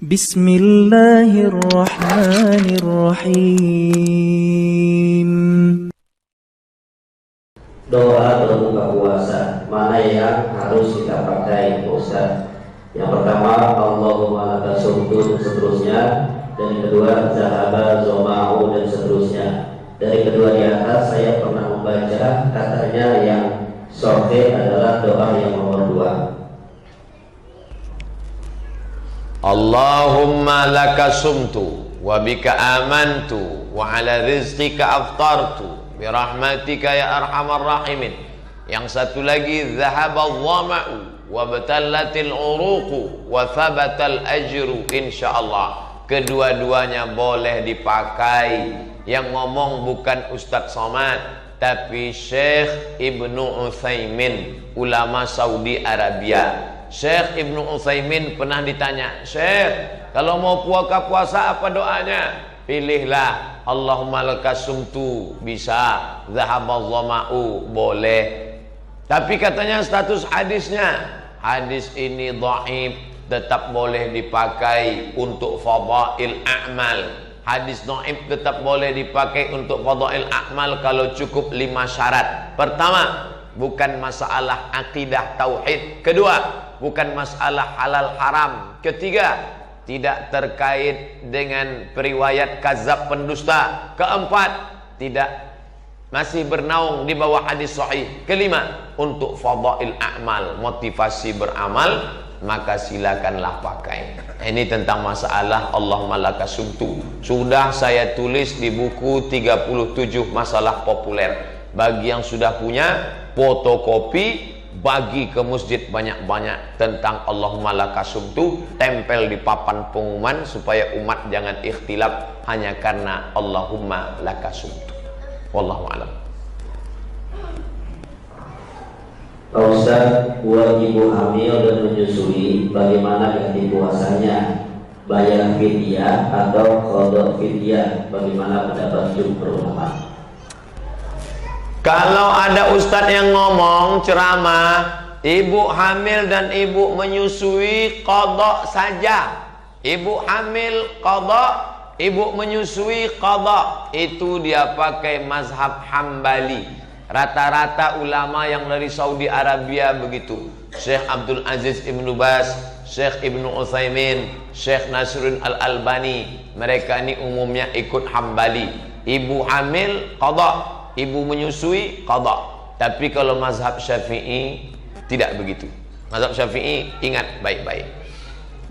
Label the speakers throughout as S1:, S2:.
S1: Bismillahirrahmanirrahim.
S2: Doa berbuka puasa mana yang harus kita pakai, Ustaz? Yang pertama, Allahumma laka sumtu dan seterusnya. Dan yang kedua, zahaba zoma'u dan seterusnya. Dari kedua di atas saya pernah membaca katanya yang sahih adalah doa yang nomor 2.
S3: Allahumma laka sumtu wa bika amantu wa ala rizqika aftartu bi rahmatika ya arhamar rahimin. Yang satu lagi, zahabal dhama'u wa batallatil uruqu wa thabatal ajru insyaallah. Kedua-duanya boleh dipakai. Yang ngomong bukan Ustadz Somad, tapi Syekh Ibnu Utsaimin, ulama Saudi Arabia. Syekh Ibnu Utsaimin pernah ditanya, Syekh, kalau mau puasa apa doanya? Pilihlah Allahumma laka sumtu, bisa, zahabal dhama'u, boleh. Tapi katanya status hadisnya, hadis ini dhaif, tetap boleh dipakai untuk fadail a'mal. Hadis dhaif tetap boleh dipakai untuk fadail a'mal kalau cukup 5 syarat. Pertama, bukan masalah akidah tauhid. Kedua, bukan masalah halal haram. Ketiga, tidak terkait dengan periwayat kazab pendusta. Keempat, tidak masih bernaung di bawah hadis sahih. Kelima, untuk fadail a'mal, motivasi beramal, maka silakanlah pakai. Ini tentang masalah Allahumma laka sumtu. Sudah saya tulis di buku 37 masalah populer. Bagi yang sudah punya, fotokopi, bagi ke masjid banyak-banyak tentang Allahumma laka sumtu, tempel di papan pengumuman supaya umat jangan ikhtilaf hanya karena Allahumma laka sumtu. Wallahu a'lam.
S2: Pak Ustaz, buat ibu hamil dan menyusui, bagaimana ganti puasanya? Bayar fidyah atau qada fidyah? Bagaimana pendapat jumhur ulama?
S3: Kalau ada ustadz yang ngomong ceramah, ibu hamil dan ibu menyusui qada saja. Ibu hamil qada, ibu menyusui qada. Itu dia pakai mazhab Hambali. Rata-rata ulama yang dari Saudi Arabia begitu. Syekh Abdul Aziz Ibnu Baz, Syekh Ibnu Utsaimin, Syekh Nasruddin Al-Albani, mereka ini umumnya ikut Hambali. Ibu hamil qada, ibu menyusui qada. Tapi kalau mazhab Syafi'i tidak begitu. Mazhab Syafi'i, ingat baik-baik,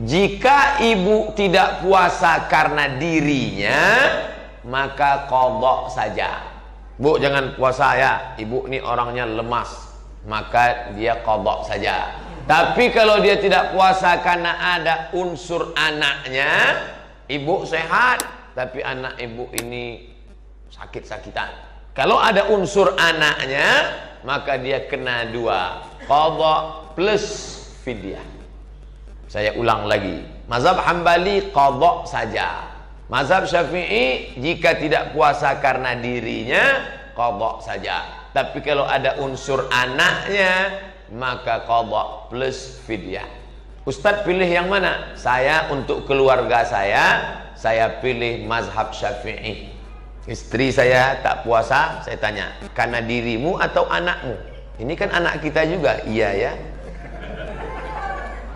S3: jika ibu tidak puasa karena dirinya, maka qada saja. Bu, jangan puasa ya, ibu ini orangnya lemas, maka dia qada saja. Tapi kalau dia tidak puasa karena ada unsur anaknya, ibu sehat tapi anak ibu ini sakit-sakitan, kalau ada unsur anaknya, maka dia kena 2, qada plus fidyah. Saya ulang lagi, mazhab Hambali qada saja. Mazhab Syafi'i, jika tidak puasa karena dirinya, qada saja. Tapi kalau ada unsur anaknya, maka qada plus fidyah. Ustadz pilih yang mana? Saya untuk keluarga saya pilih mazhab Syafi'i. Istri saya tak puasa, saya tanya, karena dirimu atau anakmu? Ini kan anak kita juga. Iya ya,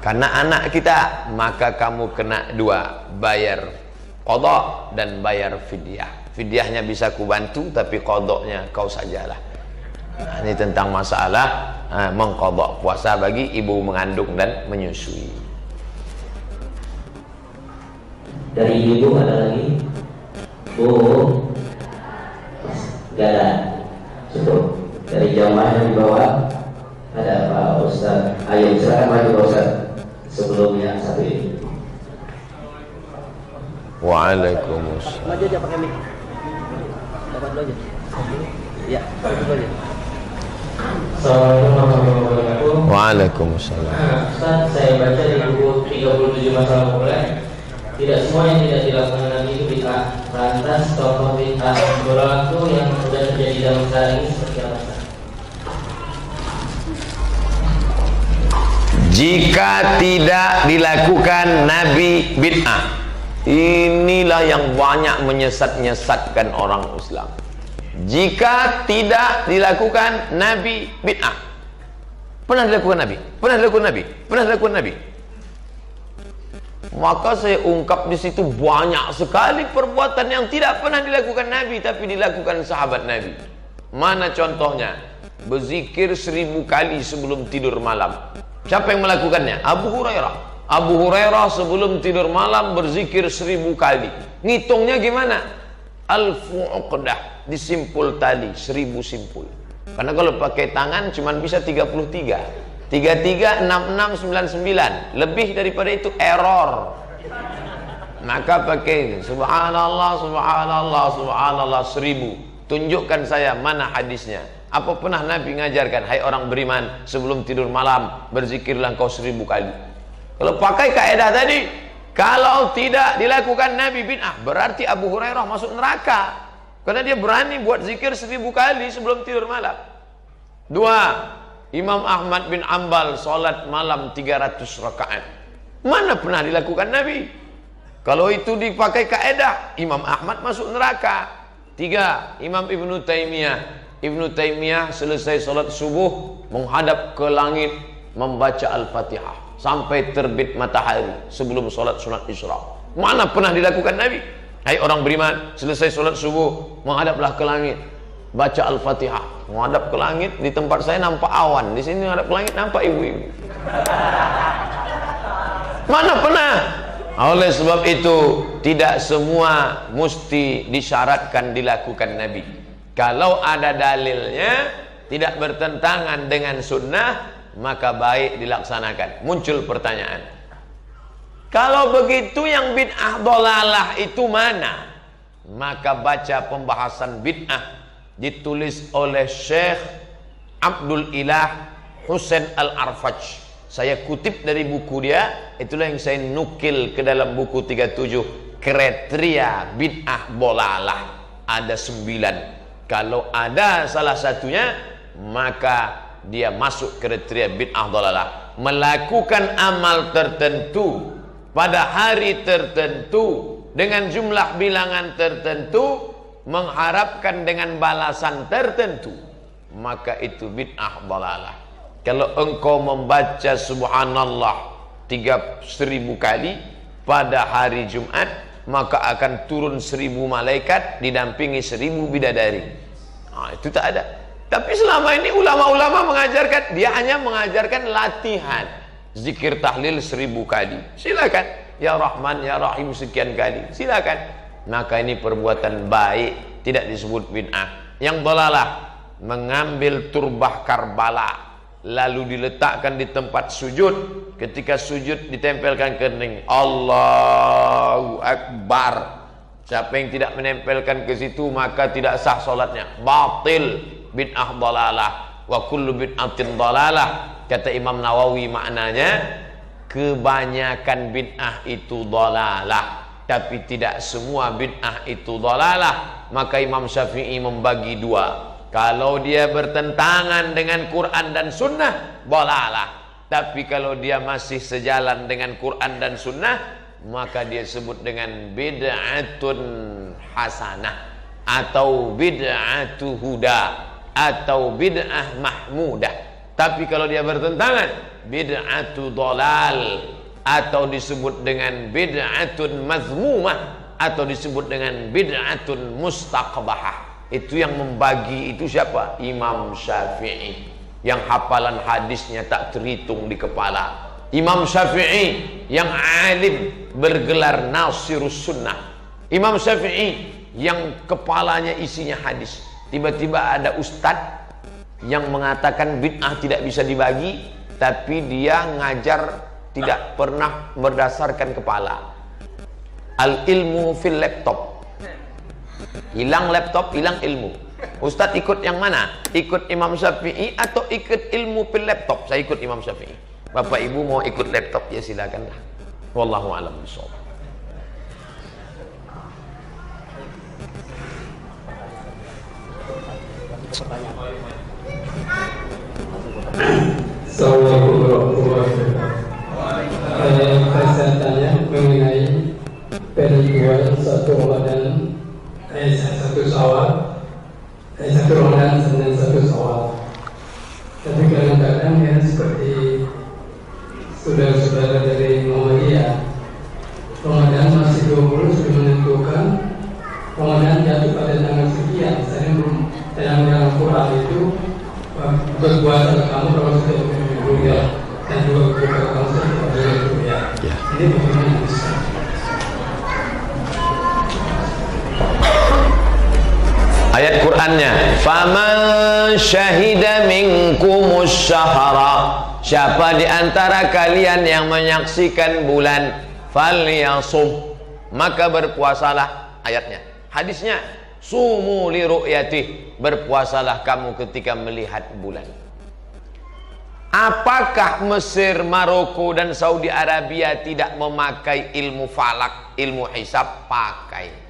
S3: karena anak kita, maka kamu kena 2, bayar qada dan bayar fidyah. Fidyahnya bisa kubantu, tapi qadanya kau sajalah. Nah, ini tentang masalah mengqada puasa bagi ibu mengandung dan menyusui.
S2: Dari ibu ada lagi? Bu, gak ada. Cukup. Dari jamaah yang di bawah ada Pak Ustaz. Ayo silakan maju Pak Ustaz. Sebelumnya satu ini.
S3: Waalaikumsalam.
S4: Maju aja pakai mic. Dapat dulu aja. Ya, dulu aja.
S2: Assalamualaikum warahmatullahi wabarakatuh.
S3: Waalaikumsalam.
S2: Ustaz, saya baca di buku 37 masalah populer, tidak semua yang tidak dilakukan Nabi itu bid'ah. Lantas contoh bid'ah berlaku yang sudah terjadi dalam sekarang ini seperti apa?
S3: Jika tidak dilakukan Nabi bid'ah. Inilah yang banyak menyesat-nyesatkan orang Islam. Jika tidak dilakukan Nabi bid'ah. Pernah dilakukan Nabi? Pernah dilakukan Nabi? Pernah dilakukan Nabi? Maka saya ungkap di situ banyak sekali perbuatan yang tidak pernah dilakukan Nabi tapi dilakukan sahabat Nabi. Mana contohnya? Berzikir 1000 kali sebelum tidur malam. Siapa yang melakukannya? Abu Hurairah. Abu Hurairah sebelum tidur malam berzikir 1000 kali. Ngitungnya gimana? Alfu uqdah, disimpul tali 1000 simpul. Karena kalau pakai tangan cuma bisa 33. 33, 66, 99. Lebih daripada itu error. Maka pakai subhanallah, subhanallah, subhanallah 1000. Tunjukkan saya mana hadisnya. Apa pernah Nabi mengajarkan, hai orang beriman, sebelum tidur malam berzikirlah engkau 1000 kali. Kalau pakai kaidah tadi, kalau tidak dilakukan Nabi bid'ah, berarti Abu Hurairah masuk neraka. Karena dia berani buat zikir 1000 kali sebelum tidur malam. 2. Imam Ahmad bin Ambal salat malam 300 rakaat. Mana pernah dilakukan Nabi? Kalau itu dipakai kaidah, Imam Ahmad masuk neraka. 3. Imam Ibnu Taimiyah. Ibnu Taimiyah selesai salat subuh menghadap ke langit membaca Al-Fatihah sampai terbit matahari sebelum sholat sunat Isra. Mana pernah dilakukan Nabi? Hai orang beriman, selesai sholat subuh menghadaplah ke langit, baca Al-Fatihah. Menghadap ke langit, di tempat saya nampak awan, di sini menghadap ke langit nampak ibu-ibu. Mana pernah? Oleh sebab itu tidak semua mesti disyaratkan dilakukan Nabi. Kalau ada dalilnya tidak bertentangan dengan sunnah, maka baik dilaksanakan. Muncul pertanyaan, kalau begitu yang bid'ah dolalah itu mana? Maka baca pembahasan bid'ah ditulis oleh Syekh Abdul Ilah Husain Al-Arfaj. Saya kutip dari buku dia, itulah yang saya nukil ke dalam buku 37 kriteria bid'ah dolalah. Ada 9. Kalau ada salah satunya, maka dia masuk kriteria bid'ah dhalalah. Melakukan amal tertentu pada hari tertentu dengan jumlah bilangan tertentu, mengharapkan dengan balasan tertentu, maka itu bid'ah dhalalah. Kalau engkau membaca subhanallah 3000 kali pada hari Jumat, maka akan turun 1000 malaikat didampingi 1000 bidadari. Itu tak ada. Tapi selama ini ulama-ulama mengajarkan, dia hanya mengajarkan latihan zikir tahlil 1000 kali. Silakan, ya Rahman ya Rahim sekian kali, silakan. Maka ini perbuatan baik, tidak disebut bid'ah. Yang dhalalah, mengambil turbah Karbala lalu diletakkan di tempat sujud. Ketika sujud ditempelkan kening, Allahu Akbar. Siapa yang tidak menempelkan ke situ maka tidak sah solatnya, batil, bid'ah dhalalah. Wa kullu bid'atin dhalalah. Kata Imam Nawawi, maknanya kebanyakan bid'ah itu dhalalah, tapi tidak semua bid'ah itu dhalalah. Maka Imam Syafi'i membagi 2. Kalau dia bertentangan dengan Quran dan Sunnah, dhalalah. Tapi kalau dia masih sejalan dengan Quran dan Sunnah, maka dia sebut dengan bid'atun hasanah, atau bid'atu huda, atau bid'ah mahmudah. Tapi kalau dia bertentangan, bid'atu dhalal, atau disebut dengan bid'atun mazmumah, atau disebut dengan bid'atun mustaqbahah. Itu yang membagi itu siapa? Imam Syafi'i, yang hafalan hadisnya tak terhitung di kepala. Imam Syafi'i yang alim, bergelar Nasirus Sunnah. Imam Syafi'i yang kepalanya isinya hadis. Tiba-tiba ada ustadz yang mengatakan bid'ah tidak bisa dibagi, tapi dia ngajar tidak pernah berdasarkan kepala. Al ilmu fil laptop. Hilang laptop, hilang ilmu. Ustadz ikut yang mana? Ikut Imam Syafi'i atau ikut ilmu fil laptop? Saya ikut Imam Syafi'i. Bapak ibu mau ikut laptop ya silakanlah. Wallahu a'lam bishawab.
S1: Assalamualaikum warahmatullahi wabarakatuh. penentuan satu Ramadan, satu Syawal, satu Ramadan dan satu Syawal. Tapi kadang-kadang ya seperti saudara-saudara dari Muhammadiyah, Ramadan masih 20 sudah menentukan Ramadan jatuh pada tanggal sekian. Saya dalam Quran itu berpuasa kamu kalau sudah berbuka dan juga berbuka kalau sudah berbuka. Ini bagaimana bisa?
S3: Ayat Qur'annya, faman syahida minkumus syahra, siapa di antara kalian yang menyaksikan bulan, falyasum, maka berpuasalah. Ayatnya, hadisnya, sumu li ru'yatih, berpuasalah kamu ketika melihat bulan. Apakah Mesir, Maroko dan Saudi Arabia tidak memakai ilmu falak, ilmu hisab? Pakai.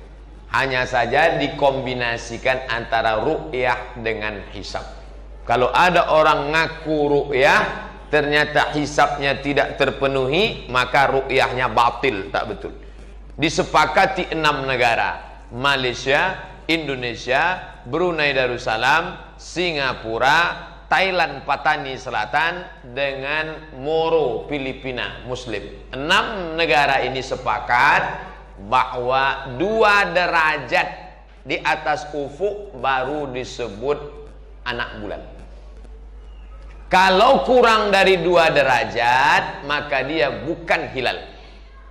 S3: Hanya saja dikombinasikan antara ru'yah dengan hisab. Kalau ada orang ngaku ru'yah, ternyata hisabnya tidak terpenuhi, maka ru'yahnya batil, tak betul. Disepakati 6 negara, Malaysia, Indonesia, Brunei Darussalam, Singapura, Thailand Patani Selatan, dengan Moro Filipina Muslim. 6 negara ini sepakat bahwa 2 derajat di atas ufuk baru disebut anak bulan. Kalau kurang dari 2 derajat, maka dia bukan hilal.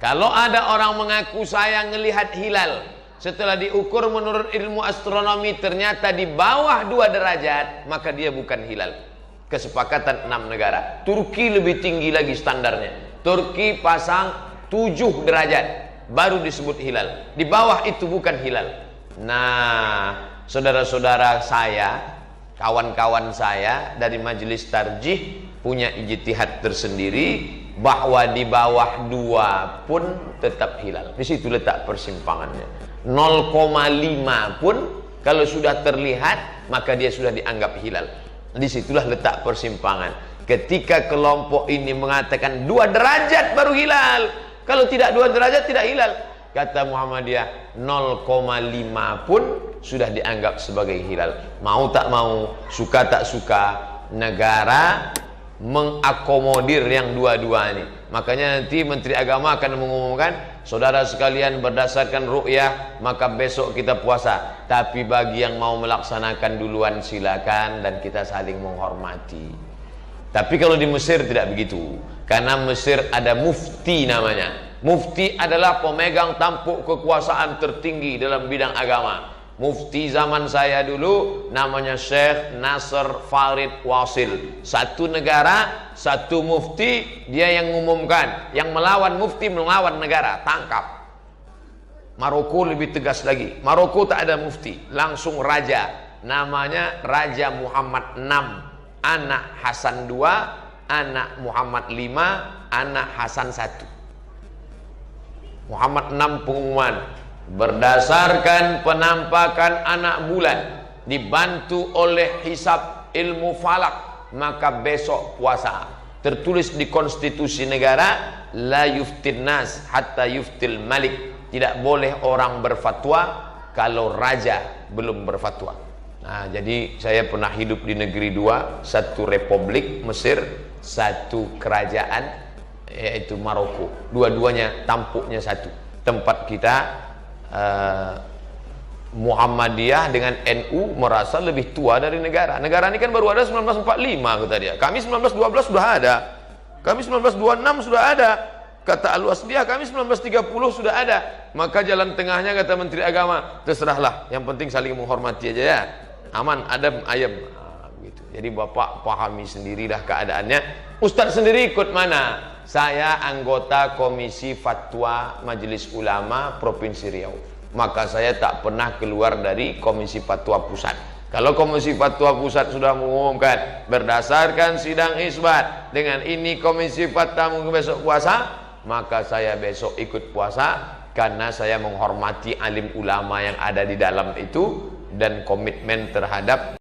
S3: Kalau ada orang mengaku saya ngelihat hilal, setelah diukur menurut ilmu astronomi ternyata di bawah 2 derajat, maka dia bukan hilal. Kesepakatan 6 negara. Turki lebih tinggi lagi standarnya. Turki pasang 7 derajat baru disebut hilal. Di bawah itu bukan hilal. Nah, saudara-saudara saya, kawan-kawan saya dari majelis tarjih punya ijtihad tersendiri bahwa di bawah 2 pun tetap hilal. Di situ letak persimpangannya. 0,5 pun kalau sudah terlihat maka dia sudah dianggap hilal. Disitulah letak persimpangan. Ketika kelompok ini mengatakan 2 derajat baru hilal, kalau tidak 2 derajat tidak hilal, kata Muhammadiyah 0,5 pun sudah dianggap sebagai hilal. Mau tak mau, suka tak suka, negara mengakomodir yang dua-dua ini. Makanya nanti Menteri Agama akan mengumumkan, saudara sekalian berdasarkan ru'yah maka besok kita puasa. Tapi bagi yang mau melaksanakan duluan silakan, dan kita saling menghormati. Tapi kalau di Mesir tidak begitu. Karena Mesir ada mufti namanya. Mufti adalah pemegang tampuk kekuasaan tertinggi dalam bidang agama. Mufti zaman saya dulu namanya Syekh Nasr Farid Wasil. Satu negara, satu mufti, dia yang mengumumkan. Yang melawan mufti melawan negara, tangkap. Maroko lebih tegas lagi. Maroko tak ada mufti, langsung raja. Namanya Raja Muhammad VI. Anak Hasan 2, anak Muhammad 5, anak Hasan 1. Muhammad 6 pengumuman, berdasarkan penampakan anak bulan dibantu oleh hisab ilmu falak, maka besok puasa. Tertulis di konstitusi negara, la yuftin nas hatta yuftil malik. Tidak boleh orang berfatwa kalau raja belum berfatwa. Nah, jadi saya pernah hidup di negeri 2, satu republik Mesir, satu kerajaan yaitu Maroko. Dua-duanya tampuknya satu. Tempat kita Muhammadiyah dengan NU merasa lebih tua dari negara. Negara ini kan baru ada 1945 kata dia. Kami 1912 sudah ada. Kami 1926 sudah ada. Kata Al-Wasliyah kami 1930 sudah ada. Maka jalan tengahnya kata Menteri Agama, terserahlah, yang penting saling menghormati aja ya. Aman, adem, ayem. Gitu. Jadi Bapak pahami sendirilah keadaannya. Ustadz sendiri ikut mana? Saya anggota Komisi Fatwa Majelis Ulama Provinsi Riau. Maka saya tak pernah keluar dari Komisi Fatwa Pusat. Kalau Komisi Fatwa Pusat sudah mengumumkan berdasarkan sidang isbat dengan ini Komisi Fatwa besok puasa, maka saya besok ikut puasa karena saya menghormati alim ulama yang ada di dalam itu dan komitmen terhadap